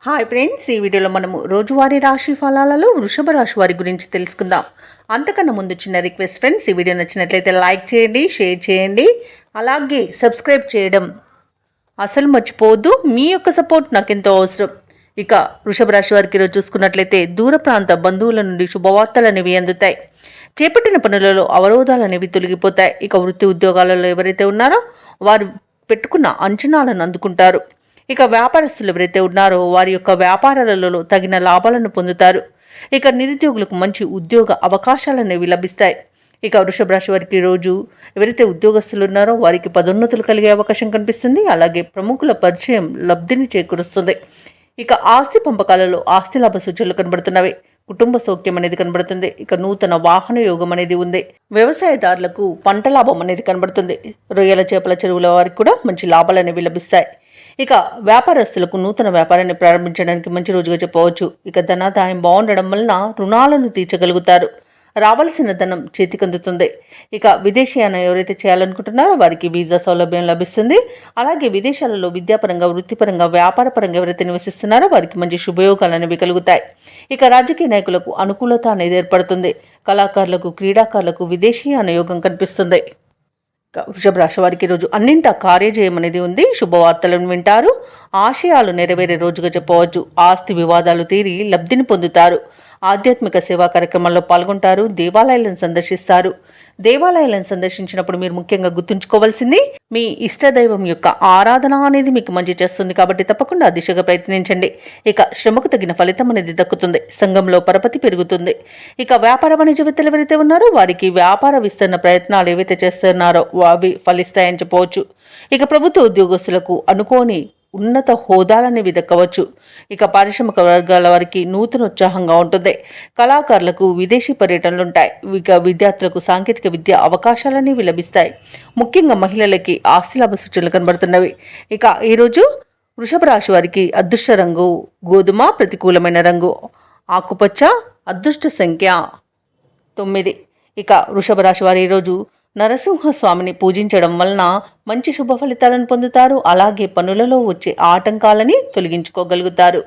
Hi friends, ఈ వీడియోలో మనము రోజువారీ రాశి ఫలాలలో వృషభ రాశి వారి గురించి తెలుసుకుందాం. అంతకన్నా ముందు చిన్న రిక్వెస్ట్ ఫ్రెండ్స్, ఈ వీడియో నచ్చినట్లయితే లైక్ చేయండి, షేర్ చేయండి, అలాగే సబ్స్క్రైబ్ చేయడం అసలు మర్చిపోవద్దు. మీ యొక్క సపోర్ట్ నాకు ఎంతో అవసరం. ఇక వృషభ రాశి వారికి ఈరోజు చూసుకున్నట్లయితే దూర ప్రాంత బంధువుల నుండి శుభవార్తలు అనేవి అందుతాయి. చేపట్టిన పనులలో అవరోధాలు అనేవి తొలగిపోతాయి. ఇక వృత్తి ఉద్యోగాలలో ఎవరైతే ఉన్నారో వారు పెట్టుకున్న అంచనాలను అందుకుంటారు. ఇక వ్యాపారస్తులు ఎవరైతే ఉన్నారో వారి యొక్క వ్యాపారాలలో తగిన లాభాలను పొందుతారు. ఇక నిరుద్యోగులకు మంచి ఉద్యోగ అవకాశాలు అనేవి లభిస్తాయి. ఇక వృషభ రాశి వారికి రోజు ఎవరైతే ఉద్యోగస్తులు ఉన్నారో వారికి పదోన్నతులు కలిగే అవకాశం కనిపిస్తుంది. అలాగే ప్రముఖుల పరిచయం లబ్ధిని చేకూరుస్తుంది. ఇక ఆస్తి పంపకాలలో ఆస్తి లాభ సూచనలు కనబడుతున్నవి. కుటుంబ సౌఖ్యం అనేది కనబడుతుంది. ఇక నూతన వాహన యోగం అనేది ఉంది. వ్యవసాయదారులకు పంట లాభం అనేది కనబడుతుంది. రొయ్యల చేపల చెరువుల వారికి కూడా మంచి లాభాలు అనేవి లభిస్తాయి. ఇక వ్యాపారస్తులకు నూతన వ్యాపారాన్ని ప్రారంభించడానికి మంచి రోజుగా చెప్పవచ్చు. ఇక ధనాదాయం బాగుండడం వలన రుణాలను తీర్చగలుగుతారు. రావాల్సిన ధనం చేతికందుతుంది. ఇక విదేశీయానం ఎవరైతే చేయాలనుకుంటున్నారో వారికి వీసా సౌలభ్యం లభిస్తుంది. అలాగే విదేశాలలో విద్యాపరంగా, వృత్తిపరంగా, వ్యాపారపరంగా ఎవరైతే నివసిస్తున్నారో వారికి మంచి శుభయోగాలు అనేవి కలుగుతాయి. ఇక రాజకీయ నాయకులకు అనుకూలత అనేది ఏర్పడుతుంది. కళాకారులకు, క్రీడాకారులకు విదేశీయాన యోగం కనిపిస్తుంది. వృషభ రాశి వారికి ఈరోజు అన్నింటా కార్యజయం అనేది ఉంది. శుభవార్తలను వింటారు. ఆశయాలు నెరవేరే రోజుగా చెప్పవచ్చు. ఆస్తి వివాదాలు తీరి లబ్ధిని పొందుతారు. ఆధ్యాత్మిక సేవా కార్యక్రమాల్లో పాల్గొంటారు. దేవాలయాలను సందర్శిస్తారు. దేవాలయాలను సందర్శించినప్పుడు మీరు ముఖ్యంగా గుర్తుంచుకోవాల్సింది మీ ఇష్టదైవం యొక్క ఆరాధన అనేది మీకు మంచి చేస్తుంది. కాబట్టి తప్పకుండా ఆ దిశగా ప్రయత్నించండి. ఇక శ్రమకు తగిన ఫలితం అనేది దక్కుతుంది. సంఘంలో పరపతి పెరుగుతుంది. ఇక వ్యాపార వాణిజ్యవేత్తలు ఎవరైతే ఉన్నారో వారికి వ్యాపార విస్తరణ ప్రయత్నాలు ఏవైతే చేస్తున్నారో అవి ఫలిస్తాయని చెప్పవచ్చు. ఇక ప్రభుత్వ ఉద్యోగస్తులకు అనుకోని ఉన్నత హోదాలనేవి దక్కవచ్చు. ఇక పారిశ్రామిక వర్గాల వారికి నూతన ఉత్సాహంగా ఉంటుంది. కళాకారులకు విదేశీ పర్యటనలు ఉంటాయి. ఇక విద్యార్థులకు సాంకేతిక విద్య అవకాశాలనేవి లభిస్తాయి. ముఖ్యంగా మహిళలకి ఆస్తి లాభ సూచనలు కనబడుతున్నవి. ఇక ఈరోజు వృషభ రాశి వారికి అదృష్ట రంగు గోధుమ, ప్రతికూలమైన రంగు ఆకుపచ్చ, అదృష్ట సంఖ్య 9. ఇక వృషభ రాశి వారు ఈరోజు నరసింహస్వామిని పూజించడం వలన మంచి శుభ ఫలితాలను పొందుతారు. అలాగే పనులలో వచ్చే ఆటంకాలని తొలగించుకోగలుగుతారు.